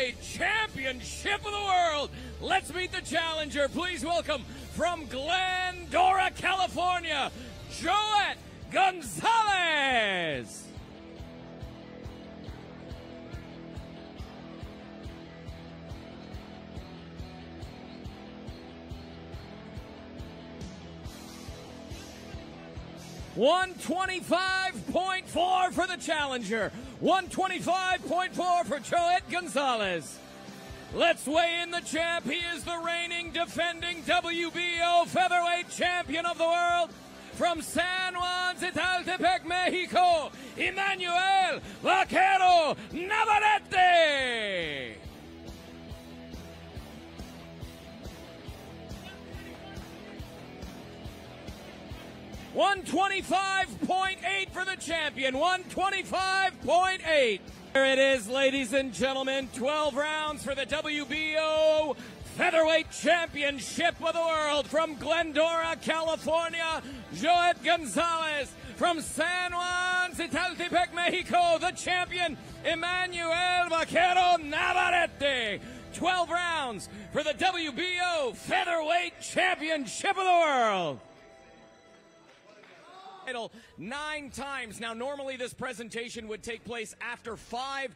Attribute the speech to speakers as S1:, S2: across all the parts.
S1: Featherweight Championship of the World. Let's meet the challenger. Please welcome from Glendora, California, Joet Gonzalez. $125.4 for the challenger. $125.4 for Joet Gonzalez. Let's weigh in the champ. He is the reigning, defending WBO featherweight champion of the world. From San Juan, Zitaltepec, Mexico, Emmanuel Vaquero Navarrete. $125.8 for the champion. $125.8. There it is, ladies and gentlemen. 12 rounds for the WBO Featherweight Championship of the World. From Glendora, California, Joet Gonzalez. From San Juan, Zitaltepec, Mexico, the champion, Emmanuel Vaquero Navarrete. 12 rounds for the WBO Featherweight Championship of the World. 9 times. Now, normally this presentation would take place after 5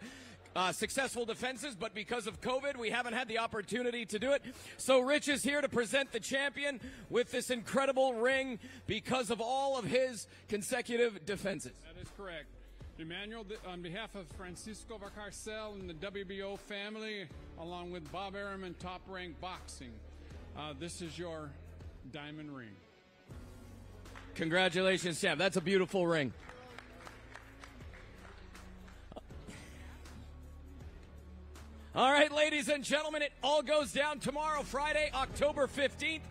S1: successful defenses, but because of COVID, we haven't had the opportunity to do it. So Rich is here to present the champion with this incredible ring because of all of his consecutive defenses.
S2: That is correct. Emmanuel, on behalf of Francisco Valcarcel and the WBO family, along with Bob Arum and Top Rank Boxing, this is your diamond ring.
S1: Congratulations, champ. That's a beautiful ring. All right, ladies and gentlemen, it all goes down tomorrow, Friday, October 15th.